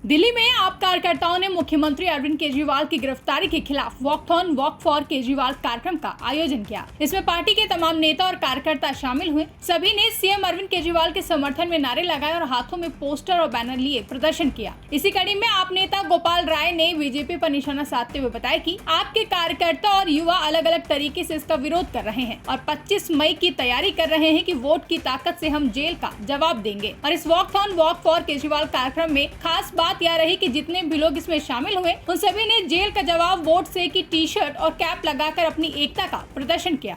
दिल्ली में आप कार्यकर्ताओं ने मुख्यमंत्री अरविंद केजरीवाल की गिरफ्तारी के खिलाफ वॉकथॉन वॉक फॉर केजरीवाल कार्यक्रम का आयोजन किया। इसमें पार्टी के तमाम नेता और कार्यकर्ता शामिल हुए। सभी ने सीएम अरविंद केजरीवाल के समर्थन में नारे लगाए और हाथों में पोस्टर और बैनर लिए प्रदर्शन किया। इसी कड़ी में आप नेता गोपाल राय ने बीजेपी पर निशाना साधते हुए बताया कि आपके कार्यकर्ता और युवा अलग अलग तरीके से इसका विरोध कर रहे हैं और 25 मई की तैयारी कर रहे हैं कि वोट की ताकत से हम जेल का जवाब देंगे। और इस वॉकथॉन वॉक फॉर केजरीवाल कार्यक्रम में खास बात यह रही कि जितने भी लोग इसमें शामिल हुए उन सभी ने जेल का जवाब वोट से की टी-शर्ट और कैप लगाकर अपनी एकता का प्रदर्शन किया।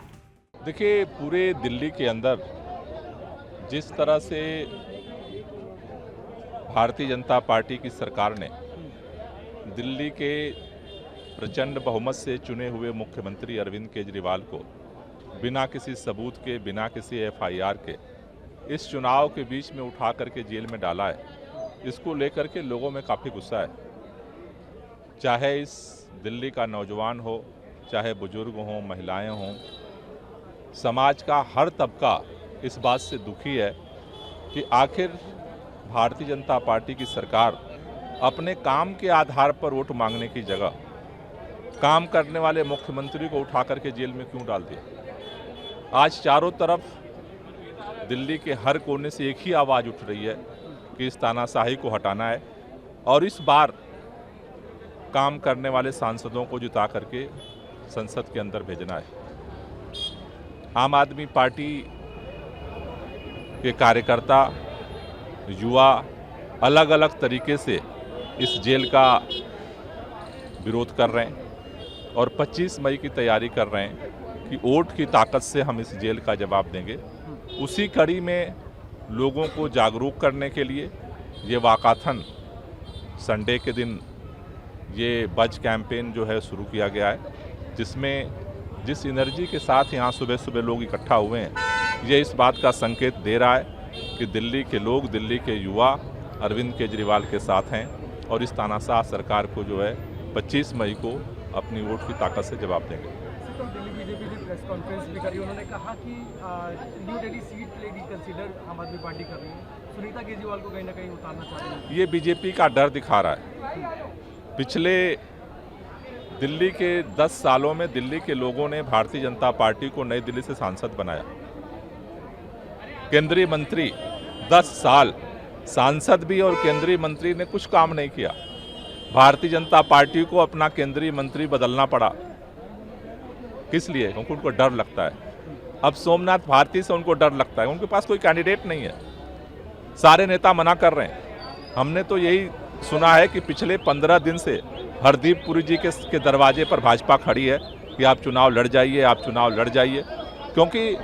देखिए, पूरे दिल्ली के अंदर जिस तरह से भारतीय जनता पार्टी की सरकार ने दिल्ली के प्रचंड बहुमत से चुने हुए मुख्यमंत्री अरविंद केजरीवाल को बिना किसी सबूत के, बिना किसी एफआईआर के इस चुनाव के बीच में उठा करके जेल में डाला है, इसको लेकर के लोगों में काफ़ी गुस्सा है। चाहे इस दिल्ली का नौजवान हो, चाहे बुजुर्ग हों, महिलाएं हों, समाज का हर तबका इस बात से दुखी है कि आखिर भारतीय जनता पार्टी की सरकार अपने काम के आधार पर वोट मांगने की जगह काम करने वाले मुख्यमंत्री को उठा करके जेल में क्यों डाल दिया। आज चारों तरफ दिल्ली के हर कोने से एक ही आवाज़ उठ रही है कि इस तानाशाही को हटाना है और इस बार काम करने वाले सांसदों को जिता करके संसद के अंदर भेजना है। आम आदमी पार्टी के कार्यकर्ता, युवा अलग अलग तरीके से इस जेल का विरोध कर रहे हैं और 25 मई की तैयारी कर रहे हैं कि वोट की ताकत से हम इस जेल का जवाब देंगे। उसी कड़ी में लोगों को जागरूक करने के लिए ये वाकाथन संडे के दिन ये बज कैंपेन जो है शुरू किया गया है, जिसमें जिस एनर्जी के साथ यहाँ सुबह सुबह लोग इकट्ठा हुए हैं, ये इस बात का संकेत दे रहा है कि दिल्ली के लोग, दिल्ली के युवा अरविंद केजरीवाल के साथ हैं और इस तानाशाह सरकार को जो है 25 मई को अपनी वोट की ताकत से जवाब देंगे। दिल्ली बीजेपी ने प्रेस कॉन्फ्रेंस भी करी, उन्होंने कहा कि न्यू दिल्ली सीट लेगी कंसीडर आम आदमी पार्टी कर रही है, सुनीता केजरीवाल को कहीं ना कहीं उतारना चाह रही है। ये बीजेपी का डर दिखा रहा है। पिछले दिल्ली के 10 सालों में दिल्ली के लोगों ने भारतीय जनता पार्टी को नई दिल्ली से सांसद बनाया। केंद्रीय मंत्री 10 साल सांसद भी और केंद्रीय मंत्री ने कुछ काम नहीं किया। भारतीय जनता पार्टी को अपना केंद्रीय मंत्री बदलना पड़ा। किस लिए? क्योंकि उनको डर लगता है। अब सोमनाथ भारती से उनको डर लगता है, उनके पास कोई कैंडिडेट नहीं है। सारे नेता मना कर रहे हैं। हमने तो यही सुना है कि पिछले 15 दिन से हरदीप पुरी जी के दरवाजे पर भाजपा खड़ी है कि आप चुनाव लड़ जाइए, आप चुनाव लड़ जाइए, क्योंकि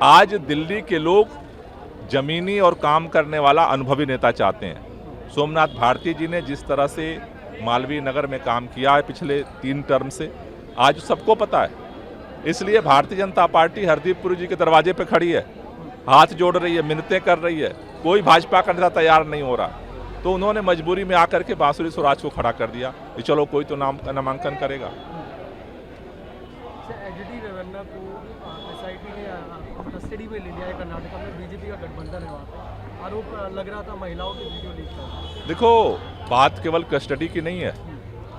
आज दिल्ली के लोग जमीनी और काम करने वाला अनुभवी नेता चाहते हैं। सोमनाथ भारती जी ने जिस तरह से मालवीय नगर में काम किया है पिछले 3 टर्म से, आज सबको पता है। इसलिए भारतीय जनता पार्टी हरदीप पुरी जी के दरवाजे पे खड़ी है, हाथ जोड़ रही है, मिन्नतें कर रही है। कोई भाजपा का नेता तैयार नहीं हो रहा, तो उन्होंने मजबूरी में आकर के बांसुरी स्वराज को खड़ा कर दिया कि चलो कोई तो नामांकन करेगा। एचडी रेवन्ना को एसआईटी ने कस्टडी में ले लिया है। कर्नाटक में बीजेपी का गठबंधन है, वहाँ पे आरोप लग रहा था महिलाओं की वीडियो लीक का। देखो, बात केवल कस्टडी की नहीं है,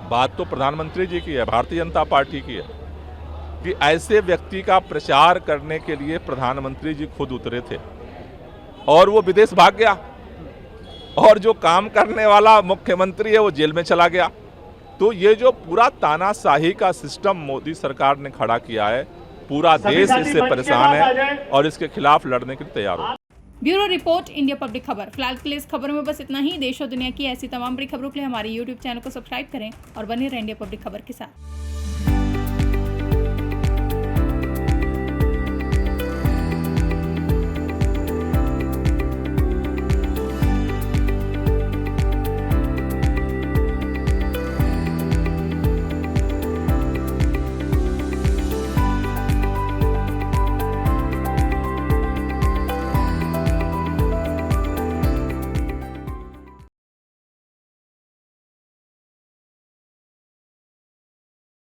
बात तो प्रधानमंत्री जी की है, भारतीय जनता पार्टी की है कि ऐसे व्यक्ति का प्रचार करने के लिए प्रधानमंत्री जी खुद उतरे थे और वो विदेश भाग गया, और जो काम करने वाला मुख्यमंत्री है वो जेल में चला गया। तो ये जो पूरा तानाशाही का सिस्टम मोदी सरकार ने खड़ा किया है, पूरा देश इससे परेशान है और इसके खिलाफ लड़ने के लिए तैयार हो। ब्यूरो रिपोर्ट, इंडिया पब्लिक खबर। फिलहाल के लिए इस खबरों में बस इतना ही। देश और दुनिया की ऐसी तमाम बड़ी खबरों के लिए हमारे YouTube चैनल को सब्सक्राइब करें और बने रहें इंडिया पब्लिक खबर के साथ।